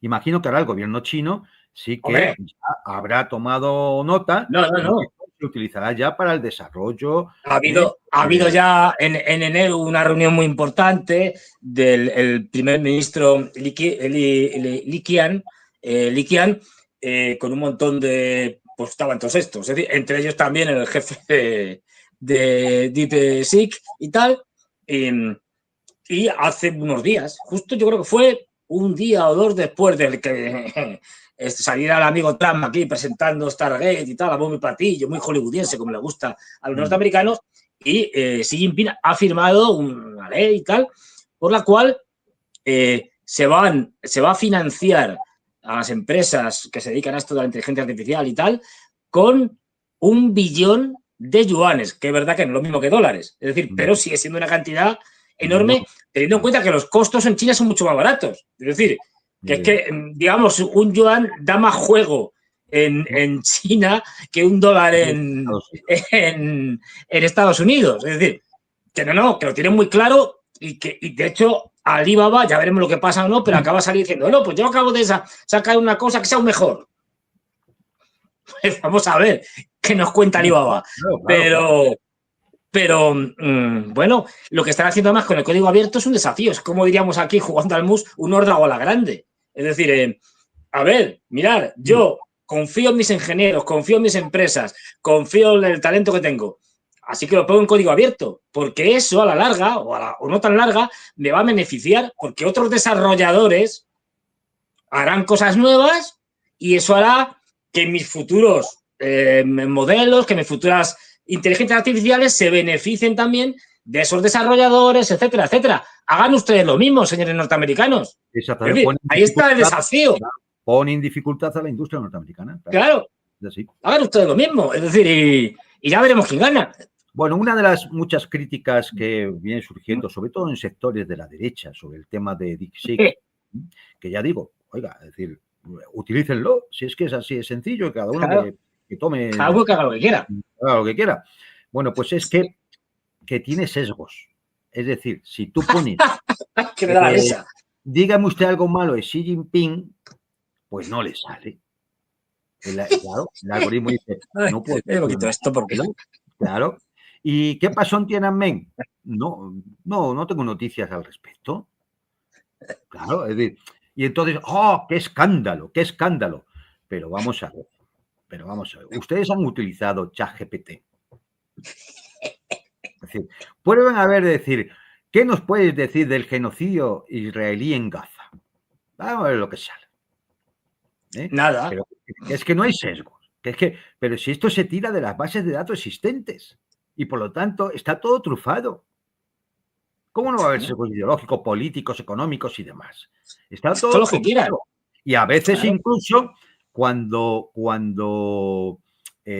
imagino que ahora el gobierno chino sí que Hombre, ya habrá tomado nota y que no. se utilizará ya para el desarrollo. Ha habido ya en enero una reunión muy importante del primer ministro Li Qian, con un montón de. Pues estaban todos estos, es decir, entre ellos también el jefe de DeepSeek y tal. Y hace unos días, justo yo creo que fue un día o dos después del que saliera el amigo Trump aquí presentando Stargate y tal, a bombo y platillo, muy hollywoodiense, como le gusta a los norteamericanos, y Xi Jinping ha firmado una ley y tal, por la cual se va a financiar a las empresas que se dedican a esto de la inteligencia artificial y tal, con 1 billón de yuanes, que es verdad que no es lo mismo que dólares, es decir, pero sigue siendo una cantidad enorme, teniendo en cuenta que los costos en China son mucho más baratos. Es decir, que es que, digamos, un yuan da más juego en China que $1 en Estados Unidos. Es decir, que no, que lo tienen muy claro y de hecho Alibaba, ya veremos lo que pasa o no, pero acaba saliendo diciendo, no, pues yo acabo de sacar una cosa que sea aún mejor. Pues vamos a ver qué nos cuenta Alibaba. Pero bueno, lo que están haciendo además con el código abierto es un desafío. Es como diríamos aquí, jugando al mus, un órdago a la grande. Es decir, a ver, mirad, yo confío en mis ingenieros, confío en mis empresas, confío en el talento que tengo. Así que lo pongo en código abierto, porque eso a la larga, o no tan larga, me va a beneficiar, porque otros desarrolladores harán cosas nuevas y eso hará que mis futuros modelos, que mis futuras inteligencias artificiales se beneficien también de esos desarrolladores, etcétera, etcétera. Hagan ustedes lo mismo, señores norteamericanos. Es decir, ahí está el desafío. Ponen dificultad a la industria norteamericana. Claro. Hagan ustedes lo mismo. Es decir, y ya veremos quién gana. Bueno, una de las muchas críticas que viene surgiendo, sobre todo en sectores de la derecha, sobre el tema de DeepSeek, que ya digo, oiga, es decir, utilícenlo, si es que es así de sencillo, cada uno que tome... Cada uno que haga lo que quiera. Haga lo que quiera. Bueno, pues es que tiene sesgos. Es decir, si tú pones... que me da la risa. Dígame usted algo malo de Xi Jinping, pues no le sale. Claro, el algoritmo dice, no puedo... esto porque... Claro. ¿Y qué pasó en Tiananmen? No tengo noticias al respecto. Claro, es decir, y entonces, ¡oh, qué escándalo, qué escándalo! Pero vamos a ver, ustedes han utilizado ChatGPT. Es decir, pueden haber de decir, ¿qué nos puedes decir del genocidio israelí en Gaza? Vamos a ver lo que sale. Nada. Pero es que no hay sesgos. Pero si esto se tira de las bases de datos existentes y por lo tanto está todo trufado. ¿Cómo no va a haber sesgos ideológicos, políticos, económicos y demás? Está todo trufado. Y a veces incluso cuando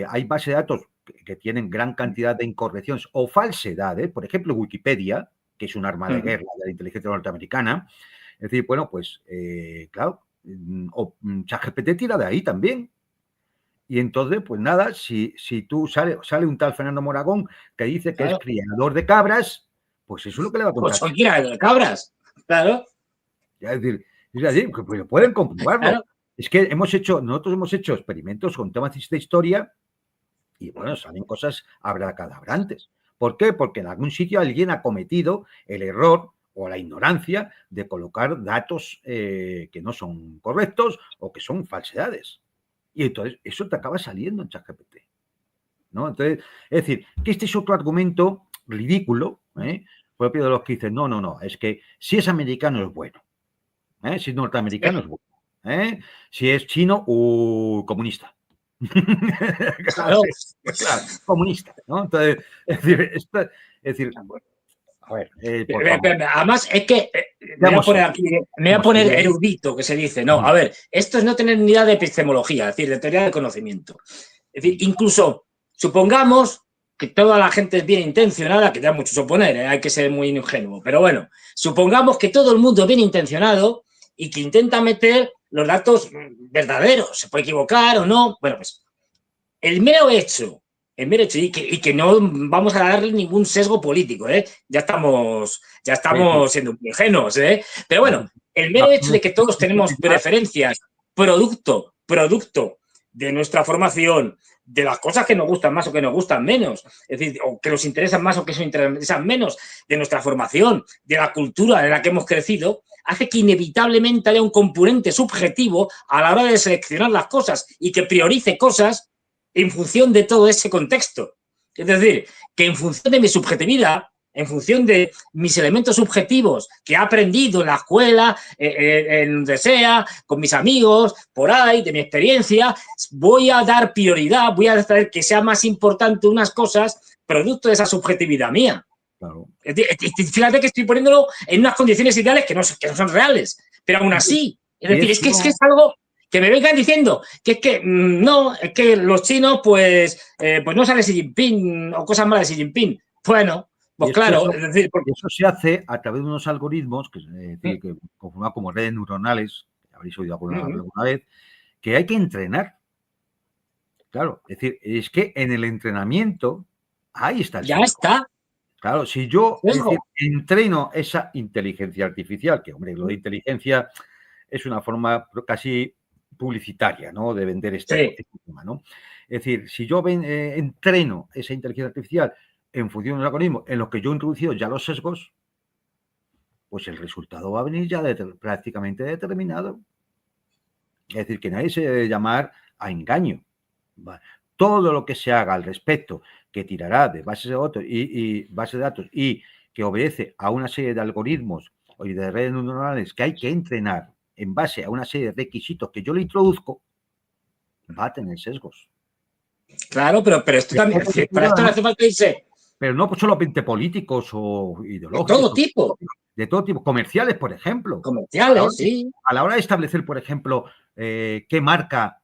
hay bases de datos que tienen gran cantidad de incorrecciones o falsedades, por ejemplo Wikipedia, que es un arma de guerra de la inteligencia norteamericana, es decir, bueno, pues claro, o ChatGPT tira de ahí también. Y entonces, pues nada, si tú sale un tal Fernando Moragón que dice que es criador de cabras, pues eso es lo que le va a contar. Pues soy criador de cabras, claro. Es decir, pues pueden comprobarlo. Claro. Es que nosotros hemos hecho experimentos con temas de historia y bueno, salen cosas abracadabrantes. ¿Por qué? Porque en algún sitio alguien ha cometido el error o la ignorancia de colocar datos que no son correctos o que son falsedades. Y entonces eso te acaba saliendo en ChatGPT, ¿no? Entonces, es decir, que este es otro argumento ridículo, propio de los que dicen, no, es que si es americano es bueno, si es norteamericano es bueno, si es chino, comunista. Claro. Claro, comunista, ¿no? Entonces, es decir, a ver, por favor. Además, es que me voy a poner erudito, que se dice. No, a ver, esto es no tener ni idea de epistemología, es decir, de teoría del conocimiento. Es decir, incluso, supongamos que toda la gente es bien intencionada, que da mucho suponer, hay que ser muy ingenuo, pero bueno, supongamos que todo el mundo es bien intencionado y que intenta meter los datos verdaderos, se puede equivocar o no. Bueno, pues el mero hecho y que no vamos a darle ningún sesgo político, ya estamos siendo muy ingenuos, pero bueno, el mero hecho de que todos tenemos preferencias, producto de nuestra formación, de las cosas que nos gustan más o que nos gustan menos, es decir, o que nos interesan más o que nos interesan menos, de nuestra formación, de la cultura en la que hemos crecido, hace que inevitablemente haya un componente subjetivo a la hora de seleccionar las cosas y que priorice cosas en función de todo ese contexto. Es decir, que en función de mi subjetividad, en función de mis elementos subjetivos que he aprendido en la escuela, en donde sea, con mis amigos, por ahí, de mi experiencia, voy a dar prioridad, voy a hacer que sea más importante unas cosas producto de esa subjetividad mía. Claro. Fíjate que estoy poniéndolo en unas condiciones ideales que no son reales, pero aún así, es decir, es que es algo que me vengan diciendo que es que no, es que los chinos pues no sale Xi Jinping o cosas malas de Xi Jinping. Bueno, pues claro, es decir, porque eso se hace a través de unos algoritmos que conforman como redes neuronales, que habréis oído alguna vez, que hay que entrenar. Claro, es decir, es que en el entrenamiento ahí está el ya está. Claro, si yo entreno esa inteligencia artificial, que hombre, lo de inteligencia es una forma casi publicitaria, ¿no? De vender este tema, ¿no? Es decir, si yo entreno esa inteligencia artificial en función de un algoritmo en los que yo he introducido ya los sesgos, pues el resultado va a venir ya prácticamente determinado. Es decir, que nadie se debe llamar a engaño. Todo lo que se haga al respecto, que tirará de bases de datos y bases de datos y que obedece a una serie de algoritmos o de redes neuronales que hay que entrenar en base a una serie de requisitos que yo le introduzco, va a tener sesgos. Claro, pero esto también, para esto no hace falta irse. Pero no solamente políticos o ideológicos. De todo tipo. De todo tipo. Comerciales, por ejemplo. Comerciales, sí. A la hora de establecer, por ejemplo, qué marca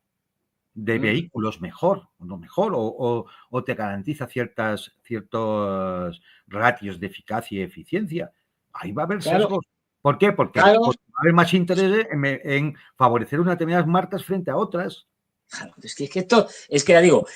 de vehículos mejor o no mejor, o te garantiza ciertos ratios de eficacia y eficiencia. Ahí va a haber sesgos. ¿Por qué? Porque va a haber más interés en favorecer unas determinadas marcas frente a otras. Claro, es que esto, es que ya digo,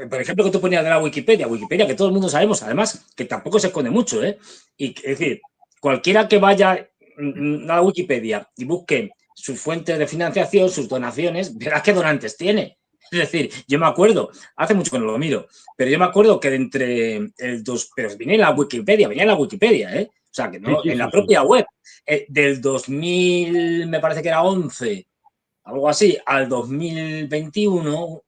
por ejemplo, que tú ponías de la Wikipedia, que todo el mundo sabemos, además, que tampoco se esconde mucho, ¿eh? Y es decir, cualquiera que vaya a la Wikipedia y busque sus fuentes de financiación, sus donaciones, verás qué donantes tiene. Es decir, yo me acuerdo, hace mucho que no lo miro, pero yo me acuerdo que pero venía en la Wikipedia, ¿eh? O sea, que no, en la propia web, del 2000, me parece que era 11, algo así, al 2021,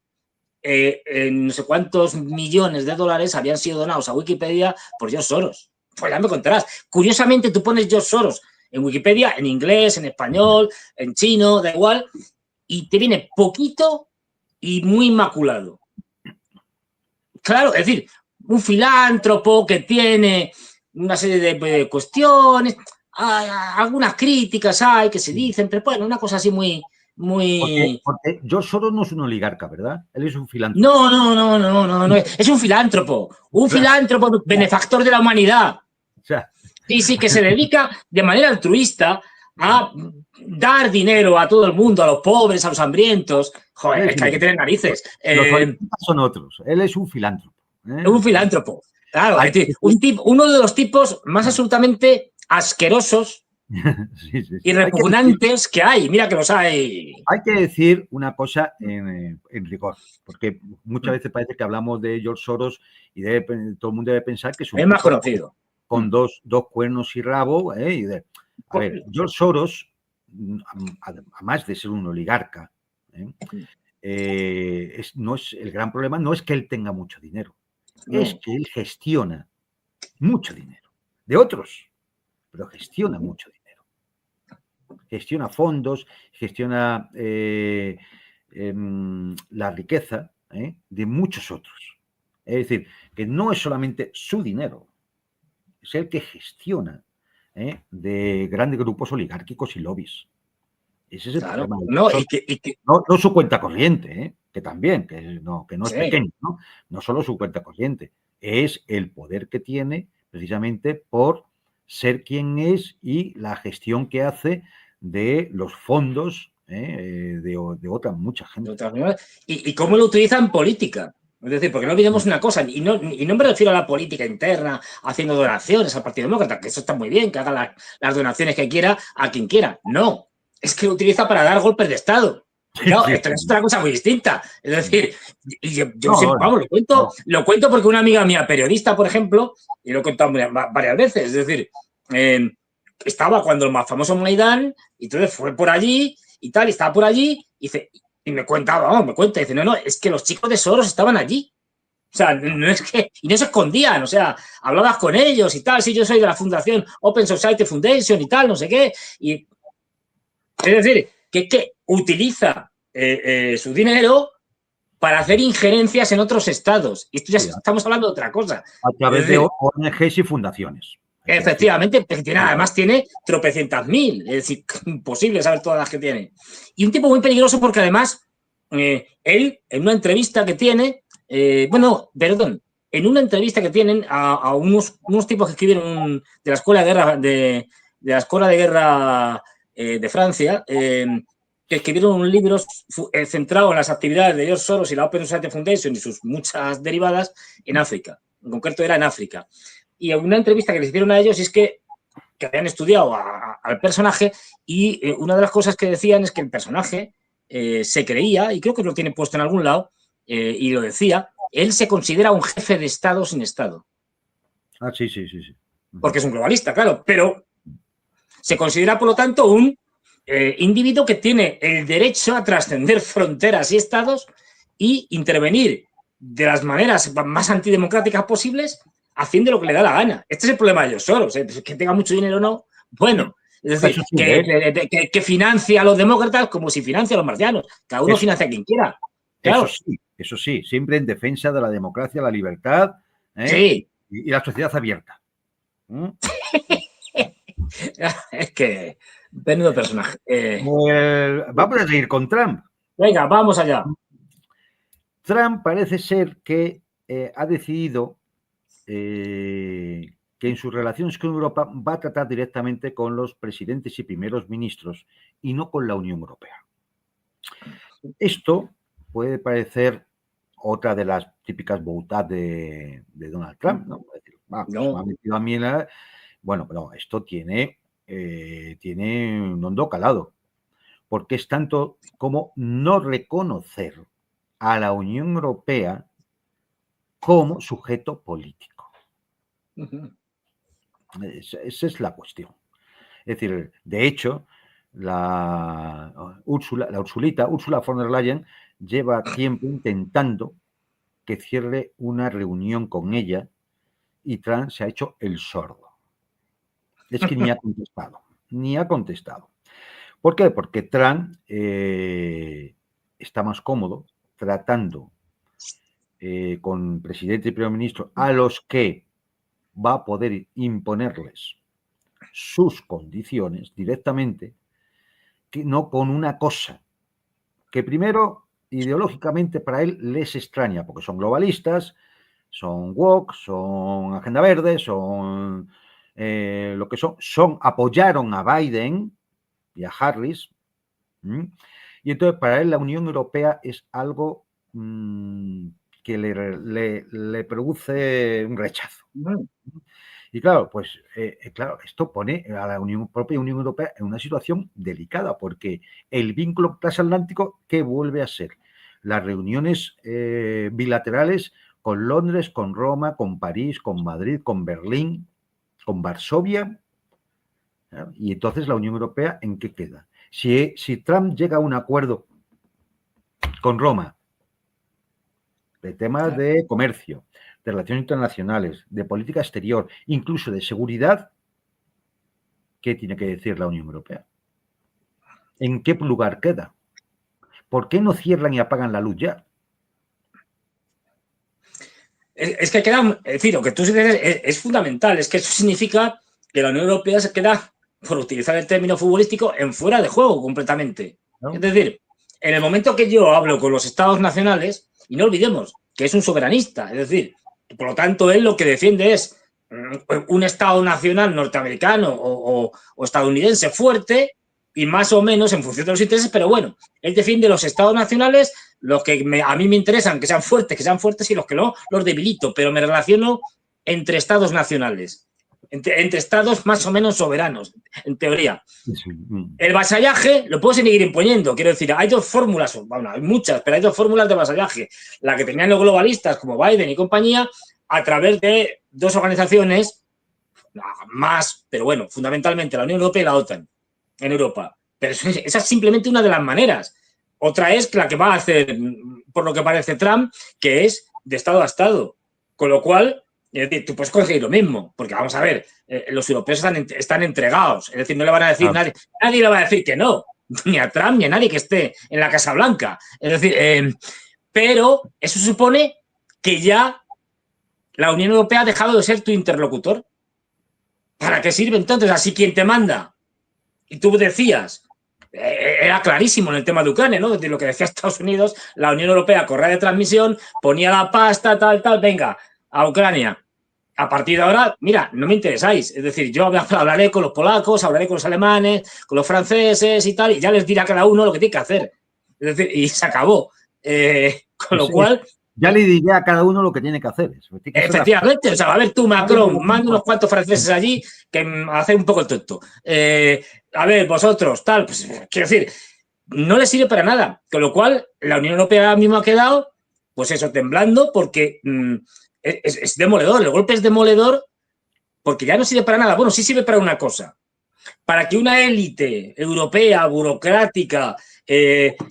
no sé cuántos millones de dólares habían sido donados a Wikipedia por George Soros. Pues ya me contarás. Curiosamente, tú pones George Soros en Wikipedia, en inglés, en español, en chino, da igual, y te viene poquito y muy inmaculado. Claro, es decir, un filántropo que tiene una serie de cuestiones, algunas críticas hay que se dicen, pero bueno, una cosa así muy... Porque George Soros no es un oligarca, ¿verdad? Él es un filántropo. No, es un filántropo benefactor de la humanidad. Sí, que se dedica de manera altruista a dar dinero a todo el mundo, a los pobres, a los hambrientos. Joder, es que hay que tener narices. Los oligarcas son otros. Él es un filántropo. Es un filántropo. Claro, uno de los tipos más absolutamente asquerosos y repugnantes que hay. Mira que los hay. Hay que decir una cosa en rigor, porque muchas veces parece que hablamos de George Soros y todo el mundo debe pensar que es un más conocido. Con dos cuernos y rabo. A ver, George Soros, además de ser un oligarca, el gran problema no es que él tenga mucho dinero, es que él gestiona mucho dinero de otros, pero gestiona mucho dinero. Gestiona fondos, gestiona la riqueza de muchos otros. Es decir, que no es solamente su dinero, es el que gestiona de grandes grupos oligárquicos y lobbies. Ese es el problema. No su cuenta corriente, que también, que no es pequeño, ¿no? No solo su cuenta corriente, es el poder que tiene precisamente por ser quien es y la gestión que hace de los fondos de otra mucha gente. ¿Y cómo lo utiliza en política? Es decir, porque no olvidemos una cosa, y no me refiero a la política interna, haciendo donaciones al Partido Demócrata, que eso está muy bien, que haga las donaciones que quiera a quien quiera. No, es que lo utiliza para dar golpes de Estado. Claro, esto es otra cosa muy distinta. Es decir, yo siempre, vamos, lo cuento porque una amiga mía, periodista, por ejemplo, y lo he contado varias veces, es decir, estaba cuando el más famoso Maidán, y entonces fue por allí y tal, y estaba por allí, y me cuenta, dice, no, es que los chicos de Soros estaban allí. O sea, no es que, y no se escondían, o sea, hablabas con ellos y tal, sí, yo soy de la fundación Open Society Foundation y tal, no sé qué, y es decir, que utiliza su dinero para hacer injerencias en otros estados. Y esto ya estamos hablando de otra cosa. A través de ONGs y fundaciones. Efectivamente, además tiene tropecientas mil, es decir, imposible saber todas las que tiene. Y un tipo muy peligroso porque además él, en una entrevista que tiene, en una entrevista que tienen a unos tipos que escribieron de la Escuela de Guerra de Francia, que escribieron un libro centrado en las actividades de George Soros y la Open Society Foundation y sus muchas derivadas en África. En concreto era en África. Y en una entrevista que les hicieron a ellos es que habían estudiado al personaje y una de las cosas que decían es que el personaje se creía, y creo que lo tiene puesto en algún lado, y lo decía, él se considera un jefe de Estado sin Estado. Ah, sí. Porque es un globalista, claro, pero se considera, por lo tanto, un individuo que tiene el derecho a trascender fronteras y estados y intervenir de las maneras más antidemocráticas posibles, haciendo lo que le da la gana. Este es el problema de ellos solos, que tenga mucho dinero o no, bueno, es decir, que financia a los demócratas como si financia a los marcianos. Cada uno financia a quien quiera. Claro. Eso sí, siempre en defensa de la democracia, la libertad sí. y la sociedad abierta. Es que, menudo personaje. Vamos a seguir con Trump. Venga, vamos allá. Trump parece ser que ha decidido que en sus relaciones con Europa va a tratar directamente con los presidentes y primeros ministros y no con la Unión Europea. Esto puede parecer otra de las típicas boutadas de Donald Trump, ¿no? Es decir, no. Pues me ha metido a mí bueno, pero esto tiene un hondo calado, porque es tanto como no reconocer a la Unión Europea como sujeto político. Esa es la cuestión. Es decir, de hecho, Ursula von der Leyen lleva tiempo intentando que cierre una reunión con ella y Trump se ha hecho el sordo. Es que ni ha contestado. ¿Por qué? Porque Trump está más cómodo tratando con presidente y primer ministro a los que va a poder imponerles sus condiciones directamente, que no con una cosa que primero ideológicamente para él les extraña, porque son globalistas, son woke, son agenda verde, son lo que apoyaron a Biden y a Harris, y entonces para él la Unión Europea es algo que le produce un rechazo. Y claro, pues esto pone a la propia Unión Europea en una situación delicada, porque el vínculo transatlántico, ¿qué vuelve a ser? Las reuniones bilaterales con Londres, con Roma, con París, con Madrid, con Berlín, con Varsovia. Y entonces la Unión Europea, ¿en qué queda? Si Trump llega a un acuerdo con Roma de temas de comercio, de relaciones internacionales, de política exterior, incluso de seguridad, ¿qué tiene que decir la Unión Europea? ¿En qué lugar queda? ¿Por qué no cierran y apagan la luz ya? Es que queda, es decir, lo que tú dices es fundamental, es que eso significa que la Unión Europea se queda, por utilizar el término futbolístico, en fuera de juego completamente. ¿No? Es decir, en el momento que yo hablo con los estados nacionales, y no olvidemos que es un soberanista, es decir, por lo tanto, él lo que defiende es un Estado nacional norteamericano o estadounidense fuerte y más o menos en función de los intereses, pero bueno, él defiende los estados nacionales, los que a mí me interesan, que sean fuertes y los que no, los debilito, pero me relaciono entre estados nacionales, entre estados más o menos soberanos, en teoría. Sí. El vasallaje lo puedo seguir imponiendo, quiero decir, hay dos fórmulas, bueno, hay muchas, pero hay dos fórmulas de vasallaje, la que tenían los globalistas como Biden y compañía, a través de dos organizaciones más, pero bueno, fundamentalmente la Unión Europea y la OTAN en Europa. Pero esa es simplemente una de las maneras. Otra es la que va a hacer, por lo que parece Trump, que es de estado a estado. Con lo cual, es decir, tú puedes conseguir lo mismo, porque vamos a ver, los europeos están entregados. Es decir, no le van a decir nadie le va a decir que no, ni a Trump ni a nadie que esté en la Casa Blanca. Es decir, pero eso supone que ya la Unión Europea ha dejado de ser tu interlocutor. ¿Para qué sirve entonces? Así quien te manda. Y tú decías, era clarísimo en el tema de Ucrania, ¿no? De lo que decía Estados Unidos, la Unión Europea, correa de transmisión, ponía la pasta, tal, venga, a Ucrania. A partir de ahora, mira, no me interesáis. Es decir, yo hablaré con los polacos, hablaré con los alemanes, con los franceses y tal, y ya les dirá a cada uno lo que tiene que hacer. Es decir, y se acabó. Con lo cual... Ya le diré a cada uno lo que tiene que hacer. Efectivamente, o sea, a ver tú, Macron, manda unos cuantos franceses allí que hace un poco el tonto. A ver, vosotros, tal, pues quiero decir, no le sirve para nada. Con lo cual, la Unión Europea mismo ha quedado, pues eso, temblando, porque es demoledor. El golpe es demoledor porque ya no sirve para nada. Bueno, sí sirve para una cosa. Para que una élite europea, burocrática,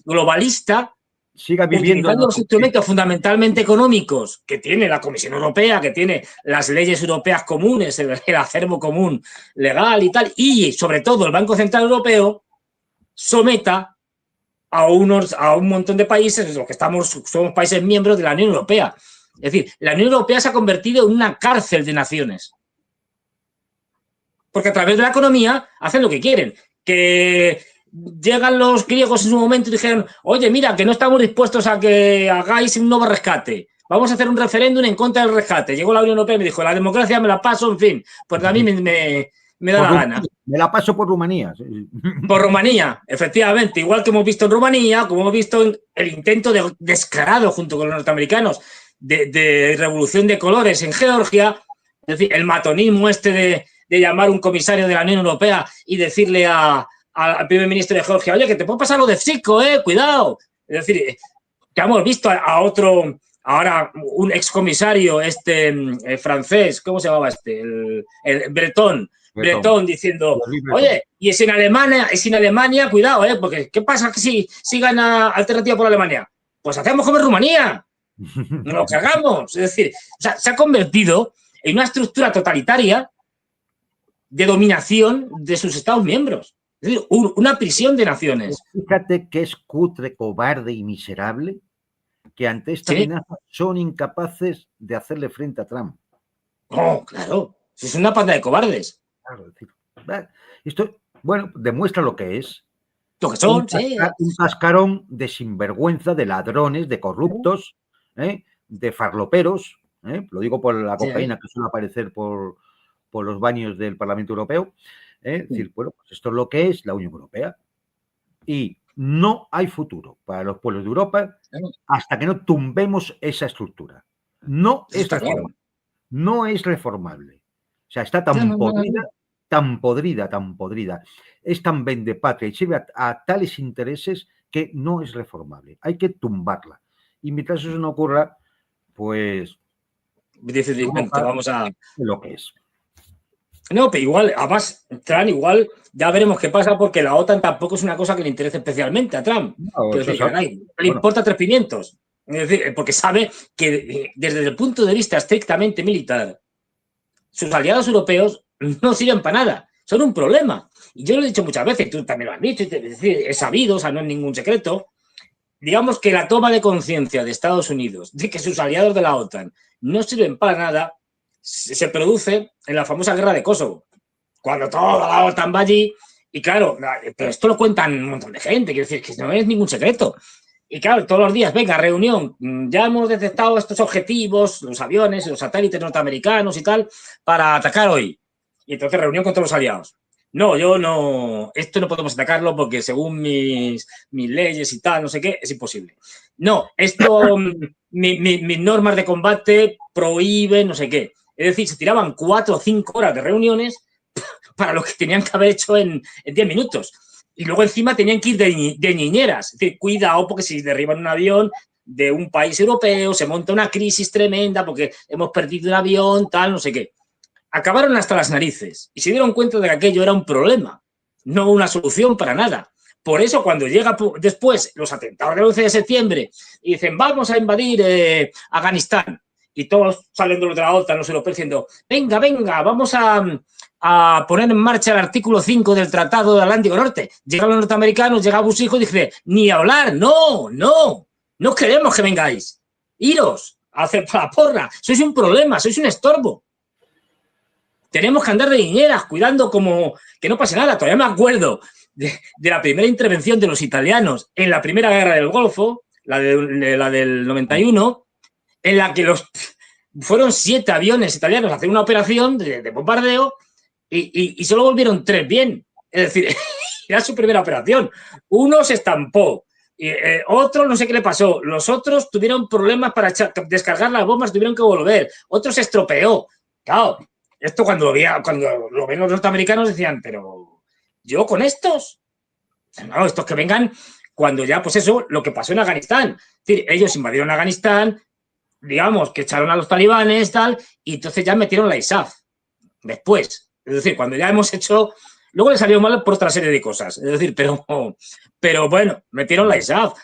globalista, siga viviendo utilizando los instrumentos fundamentalmente económicos que tiene la Comisión Europea, que tiene las leyes europeas comunes, el acervo común legal y tal, y sobre todo el Banco Central Europeo, someta a un montón de países, los que somos países miembros de la Unión Europea. Es decir, la Unión Europea se ha convertido en una cárcel de naciones. Porque a través de la economía hacen lo que quieren. Que llegan los griegos en su momento y dijeron, oye, mira, que no estamos dispuestos a que hagáis un nuevo rescate. Vamos a hacer un referéndum en contra del rescate. Llegó la Unión Europea y me dijo, la democracia me la paso, en fin, pues a mí me da la gana. Me la paso por Rumanía. Por Rumanía, efectivamente. Igual que hemos visto en Rumanía, como hemos visto en el intento descarado junto con los norteamericanos de revolución de colores en Georgia. Es decir, el matonismo de llamar a un comisario de la Unión Europea y decirle al primer ministro de Georgia, oye, que te puede pasar lo de Psico, cuidado. Es decir, que hemos visto a otro, ahora un excomisario francés, ¿cómo se llamaba el Bretón diciendo, oye, y es en Alemania, cuidado, porque ¿qué pasa si gana Alternativa por Alemania? Pues hacemos como en Rumanía, nos lo cargamos. Es decir, o sea, se ha convertido en una estructura totalitaria de dominación de sus Estados miembros. Es decir, una prisión de naciones. Fíjate que es cutre, cobarde y miserable que ante esta amenaza son incapaces de hacerle frente a Trump. Oh, claro. Es una panda de cobardes. Claro, es decir, esto, bueno, demuestra lo que es. Lo que son, un cascarón de sinvergüenza, de ladrones, de corruptos, de farloperos. Lo digo por la cocaína que suele aparecer por los baños del Parlamento Europeo. Es decir, bueno, pues esto es lo que es la Unión Europea. Y no hay futuro para los pueblos de Europa hasta que no tumbemos esa estructura. No es reformable. No es reformable. O sea, está tan podrida, es tan vendepatria y sirve a tales intereses que no es reformable. Hay que tumbarla. Y mientras eso no ocurra, pues... Difícilmente vamos a... Lo que es. No, pero igual, además, Trump igual, ya veremos qué pasa, porque la OTAN tampoco es una cosa que le interese especialmente a Trump. No, decir, le importa 3 pimientos. Es decir, porque sabe que desde el punto de vista estrictamente militar, sus aliados europeos no sirven para nada, son un problema. Y yo lo he dicho muchas veces, tú también lo has dicho, es decir, es sabido, o sea, no es ningún secreto. Digamos que la toma de conciencia de Estados Unidos de que sus aliados de la OTAN no sirven para nada se produce en la famosa guerra de Kosovo, cuando toda la OTAN va allí, y claro, pero esto lo cuentan un montón de gente, quiero decir, que no es ningún secreto. Y claro, todos los días, venga, reunión, ya hemos detectado estos objetivos, los aviones, los satélites norteamericanos y tal, para atacar hoy. Y entonces reunión con todos los aliados. no, yo no, esto no podemos atacarlo porque según mis leyes y tal, no sé qué, es imposible. No, esto, mis normas de combate prohíben, no sé qué. Es decir, se tiraban 4 o 5 horas de reuniones para lo que tenían que haber hecho en 10 minutos. Y luego encima tenían que ir de niñeras. Es decir, cuidado porque si derriban un avión de un país europeo, se monta una crisis tremenda porque hemos perdido un avión, tal, no sé qué. Acabaron hasta las narices y se dieron cuenta de que aquello era un problema, no una solución para nada. Por eso cuando llega después los atentados del 11 de septiembre y dicen vamos a invadir Afganistán y todos salen de la OTAN, los europeos diciendo venga, venga, vamos a poner en marcha el artículo 5 del Tratado del Atlántico Norte. Llegan los norteamericanos, llega Bush hijo y dice ni hablar, no, no, no queremos que vengáis, iros a hacer la porra, sois un problema, sois un estorbo. Tenemos que andar de niñeras, cuidando como que no pase nada. Todavía me acuerdo de la primera intervención de los italianos en la primera guerra del Golfo, la del 91, en la que fueron 7 aviones italianos a hacer una operación de bombardeo y solo volvieron 3 bien. Es decir, era su primera operación. Uno se estampó, otro no sé qué le pasó. Los otros tuvieron problemas para descargar las bombas, tuvieron que volver. Otro se estropeó. Claro. Esto cuando lo ven los norteamericanos decían, pero ¿yo con estos? No, estos que vengan cuando ya, pues eso, lo que pasó en Afganistán. Es decir, ellos invadieron Afganistán, digamos, que echaron a los talibanes, tal, y entonces ya metieron la ISAF. Después. Es decir, cuando ya hemos hecho... Luego le salió mal por otra serie de cosas. Es decir, pero bueno, metieron la ISAF.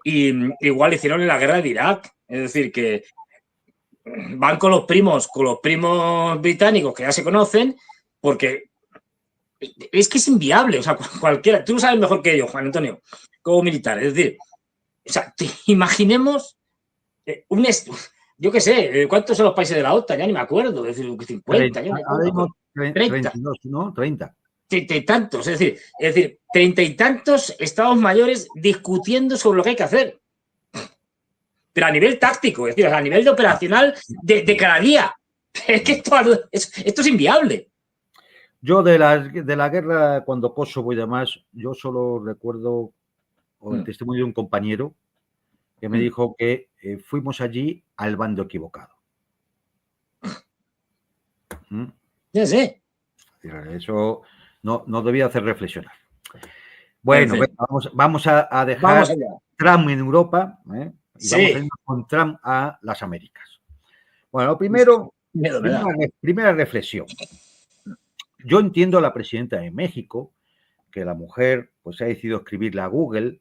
Y igual hicieron en la guerra de Irak. Es decir, que van con los primos británicos que ya se conocen, porque es que es inviable, o sea, cualquiera, tú lo sabes mejor que yo, Juan Antonio, como militar, es decir, o sea, imaginemos yo qué sé, ¿cuántos son los países de la OTAN? Ya ni me acuerdo, es decir, 50, 32, ¿no? 30. 30 y tantos, es decir, 30 y tantos estados mayores discutiendo sobre lo que hay que hacer. Pero a nivel táctico, es decir, a nivel de operacional de cada día. Es que esto es inviable. Yo de la guerra cuando Kosovo y demás, yo solo recuerdo el testimonio de un compañero que me dijo que fuimos allí al bando equivocado. Ya sé. Eso no debía hacer reflexionar. Bueno, vamos a dejar Trump en Europa, y vamos a ir con Trump a las Américas. Bueno, primero, primera reflexión. Yo entiendo a la presidenta de México, que la mujer pues ha decidido escribirle a Google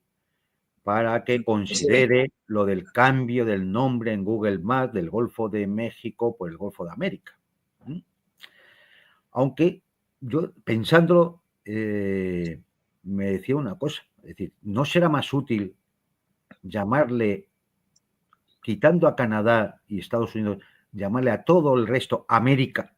para que considere lo del cambio del nombre en Google Maps del Golfo de México por el Golfo de América. Aunque yo, pensándolo, me decía una cosa, es decir, ¿no será más útil llamarle, quitando a Canadá y Estados Unidos, llamarle a todo el resto América